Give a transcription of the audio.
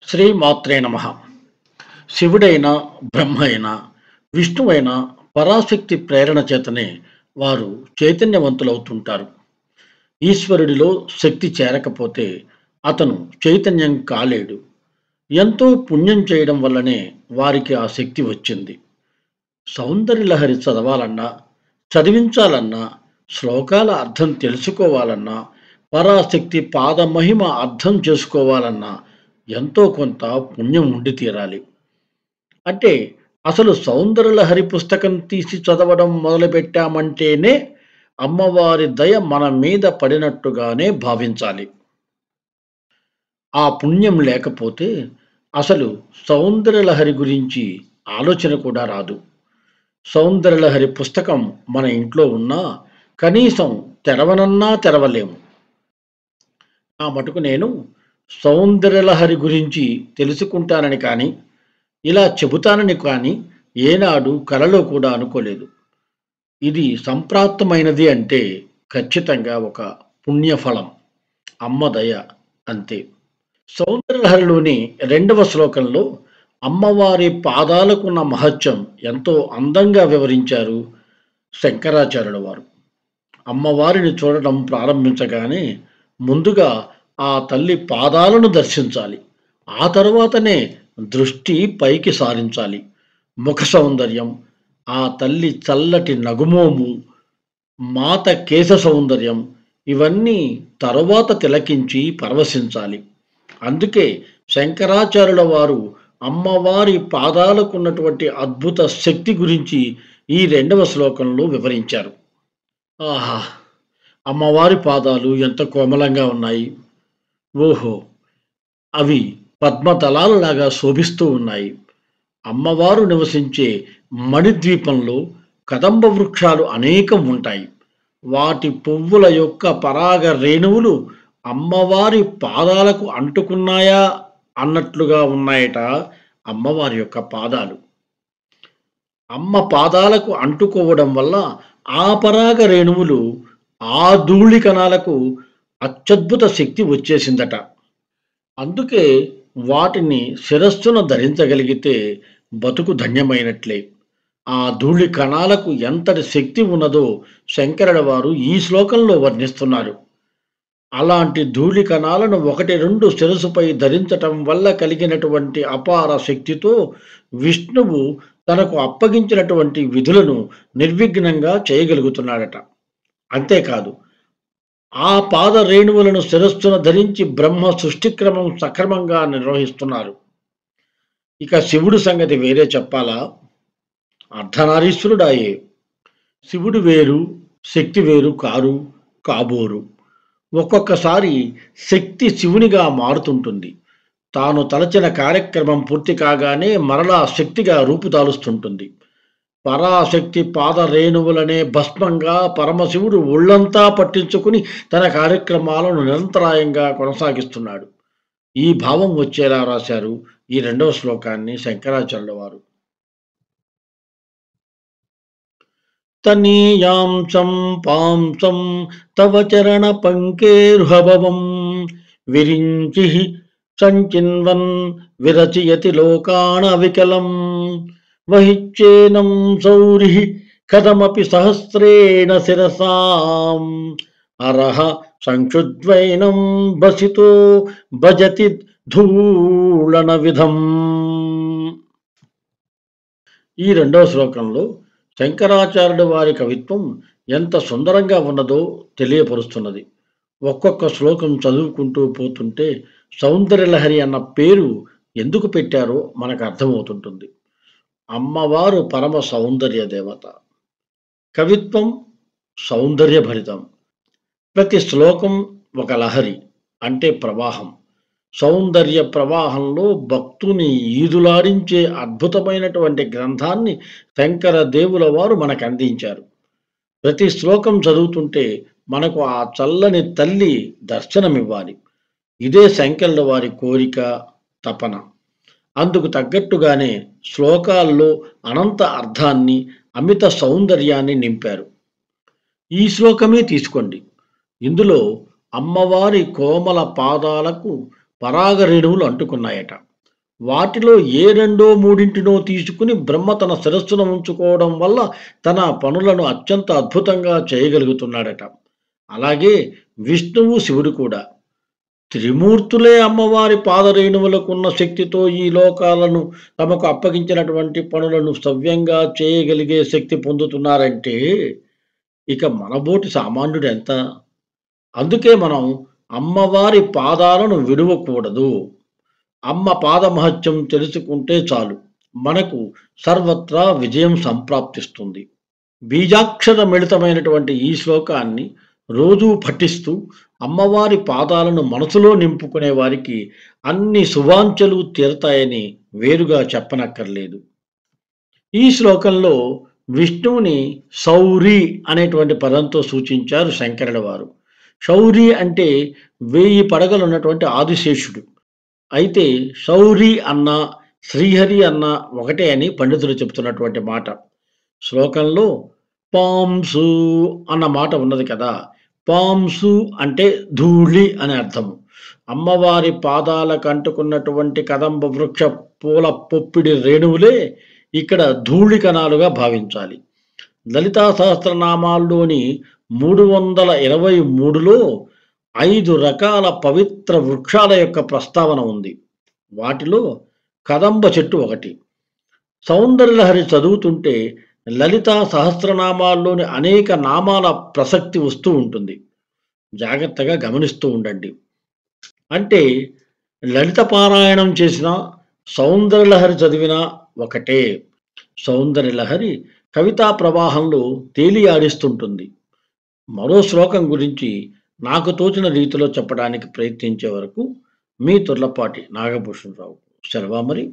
శ్రీమాత్రే నమః. శివుడైన, బ్రహ్మ అయిన, విష్ణువైన పరాశక్తి ప్రేరణ చేతనే వారు చైతన్యవంతులవుతుంటారు. ఈశ్వరుడిలో శక్తి చేరకపోతే అతను చైతన్యం కాలేడు. ఎంతో పుణ్యం చేయడం వల్లనే వారికి ఆ శక్తి వచ్చింది. సౌందర్యలహరి చదవాలన్నా, చదివించాలన్నా, శ్లోకాల అర్థం తెలుసుకోవాలన్నా, పరాశక్తి పాదమహిమ అర్థం చేసుకోవాలన్నా ఎంతో కొంత పుణ్యం ఉండి తీరాలి. అంటే అసలు సౌందర్యలహరి పుస్తకం తీసి చదవడం మొదలుపెట్టామంటేనే అమ్మవారి దయ మన మీద పడినట్టుగానే భావించాలి. ఆ పుణ్యం లేకపోతే అసలు సౌందర్యలహరి గురించి ఆలోచన కూడా రాదు. సౌందర్యలహరి పుస్తకం మన ఇంట్లో ఉన్నా కనీసం తెరవనన్నా తెరవలేము. ఆ మటుకు నేను సౌందర్యలహరి గురించి తెలుసుకుంటానని కానీ, ఇలా చెబుతానని కానీ ఏనాడు కలలో కూడా అనుకోలేదు. ఇది సంప్రాప్తమైనది అంటే ఖచ్చితంగా ఒక పుణ్యఫలం, అమ్మ దయ అంతే. సౌందర్యలహరిలోని 2వ శ్లోకంలో అమ్మవారి పాదాలకున్న మహత్యం ఎంతో అందంగా వివరించారు శంకరాచార్యుల వారు. అమ్మవారిని చూడడం ప్రారంభించగానే ముందుగా ఆ తల్లి పాదాలను దర్శించాలి. ఆ తరువాతనే దృష్టి పైకి సారించాలి. ముఖ సౌందర్యం, ఆ తల్లి చల్లటి నగుమోము, మాత కేశ సౌందర్యం ఇవన్నీ తరువాత తిలకించి పరవశించాలి. అందుకే శంకరాచార్యుల వారు అమ్మవారి పాదాలకున్నటువంటి అద్భుత శక్తి గురించి ఈ 2వ శ్లోకంలో వివరించారు. ఆహా! అమ్మవారి పాదాలు ఎంత కోమలంగా ఉన్నాయి. ఓహో! అవి పద్మదళాలలాగా శోభిస్తూ ఉన్నాయి. అమ్మవారు నివసించే మణిద్వీపంలో కదంబ వృక్షాలు అనేకం ఉంటాయి. వాటి పువ్వుల యొక్క పరాగ రేణువులు అమ్మవారి పాదాలకు అంటుకున్నాయా అన్నట్లుగా ఉన్నాయట అమ్మవారి యొక్క పాదాలు. అమ్మ పాదాలకు అంటుకోవడం వల్ల ఆ పరాగ రేణువులు ఆ ధూళి కణాలకు అత్యద్భుత శక్తి వచ్చేసిందట. అందుకే వాటిని శిరస్సున ధరించగలిగితే బతుకు ధన్యమైనట్లే. ఆ ధూళి కణాలకు ఎంతటి శక్తి ఉన్నదో శంకరుల వారు ఈ శ్లోకంలో వర్ణిస్తున్నారు. అలాంటి ధూళి కణాలను 1, 2 శిరస్సుపై ధరించటం వల్ల కలిగినటువంటి అపార శక్తితో విష్ణువు తనకు అప్పగించినటువంటి విధులను నిర్విఘ్నంగా చేయగలుగుతున్నాడట. అంతేకాదు, ఆ పాద రేణువులను శిరస్సున ధరించి బ్రహ్మ సృష్టిక్రమం సక్రమంగా నిర్వహిస్తున్నారు. ఇక శివుడు సంగతి వేరే చెప్పాలా? అర్ధనారీశ్వరుడాయే. శివుడు వేరు, శక్తి వేరు కారు, కాబోరు. ఒక్కొక్కసారి శక్తి శివునిగా మారుతుంటుంది. తాను తలచిన కార్యక్రమం పూర్తి కాగానే మరలా శక్తిగా రూపుదాలుస్తుంటుంది. పరాశక్తి పాద రేణువులనే భస్మంగా పరమశివుడు ఒళ్ళంతా పట్టించుకుని తన కార్యక్రమాలను నిరంతరాయంగా కొనసాగిస్తున్నాడు. ఈ భావం వచ్చేలా రాశారు ఈ 2వ శ్లోకాన్ని శంకరాచార్యుల వారు. తనీయాంసం పాంసం తవ చరణ పంకేర్హభవం విరించి సంచిన్వన్ విరచయతి లోకాన వికలం వహిచ్చేనం సౌరి కథమపి సహస్రేణ శిరసాం అరహ సంక్షుద్వైనం బసితో భజతి ధూళన విధం. ఈ 2వ శ్లోకంలో శంకరాచార్యుల వారి కవిత్వం ఎంత సుందరంగా ఉన్నదో తెలియపరుస్తున్నది. ఒక్కొక్క శ్లోకం చదువుకుంటూ పోతుంటే సౌందర్యలహరి అన్న పేరు ఎందుకు పెట్టారో మనకు అర్థమవుతుంటుంది. అమ్మవారు పరమ సౌందర్య దేవత. కవిత్వం సౌందర్యభరితం. ప్రతి శ్లోకం ఒక లహరి అంటే ప్రవాహం. సౌందర్య ప్రవాహంలో భక్తుని ఈదులాడించే అద్భుతమైనటువంటి గ్రంథాన్ని శంకర దేవుల వారు మనకు అందించారు. ప్రతి శ్లోకం చదువుతుంటే మనకు ఆ చల్లని తల్లి దర్శనమివ్వాలి. ఇదే శంకరుల వారి కోరిక, తపన. అందుకు తగ్గట్టుగానే శ్లోకాల్లో అనంత అర్థాన్ని, అమిత సౌందర్యాన్ని నింపారు. ఈ శ్లోకమే తీసుకోండి. ఇందులో అమ్మవారి కోమల పాదాలకు పరాగ రేణువులు అంటుకున్నాయట. వాటిలో ఏ రెండో మూడింటినో తీసుకుని బ్రహ్మ తన శిరస్సున ఉంచుకోవడం వల్ల తన పనులను అత్యంత అద్భుతంగా చేయగలుగుతున్నాడట. అలాగే విష్ణువు, శివుడు కూడా త్రిమూర్తులే అమ్మవారి పాదరేణువులకున్న శక్తితో ఈ లోకాలను తమకు అప్పగించినటువంటి పనులను సవ్యంగా చేయగలిగే శక్తి పొందుతున్నారంటే ఇక మనబోటి సామాన్యుడు ఎంత? అందుకే మనం అమ్మవారి పాదాలను విడువకూడదు. అమ్మ పాదమహత్యం తెలుసుకుంటే చాలు. మనకు సర్వత్రా విజయం సంప్రాప్తిస్తుంది. బీజాక్షర మిళితమైనటువంటి ఈ శ్లోకాన్ని రోజూ పఠిస్తూ అమ్మవారి పాదాలను మనసులో నింపుకునే వారికి అన్ని శుభాంచలు తీరతాయని వేరుగా చెప్పనక్కర్లేదు. ఈ శ్లోకంలో విష్ణువుని శౌరి అనేటువంటి పదంతో సూచించారు శంకరుల వారు. శౌరి అంటే 1000 పడగలున్నటువంటి ఆదిశేషుడు. అయితే శౌరి అన్న, శ్రీహరి అన్న ఒకటే అని పండితులు చెప్తున్నటువంటి మాట. శ్లోకంలో పాంసు అన్న మాట ఉన్నది కదా! పాంసు అంటే ధూళి అని అర్థము. అమ్మవారి పాదాలకు అంటుకున్నటువంటి కదంబ వృక్ష పూల పొప్పిడి రేణువులే ఇక్కడ ధూళి కణాలుగా భావించాలి. లలితా సహస్రనామాల్లోని 323లో 5 రకాల పవిత్ర వృక్షాల యొక్క ప్రస్తావన ఉంది. వాటిలో కదంబ చెట్టు ఒకటి. సౌందర్యలహరి చదువుతుంటే లలితా సహస్రనామాల్లోని అనేక నామాల ప్రసక్తి వస్తూ ఉంటుంది. జాగ్రత్తగా గమనిస్తూ ఉండండి. అంటే లలిత పారాయణం చేసినా, సౌందర్యలహరి చదివినా ఒకటే. సౌందర్యలహరి కవితా ప్రవాహంలో తేలియాడిస్తుంటుంది. మరో శ్లోకం గురించి నాకు తోచిన రీతిలో చెప్పడానికి ప్రయత్నించే వరకు మీ తుర్లపాటి నాగభూషణరావు. సెలవా మరి.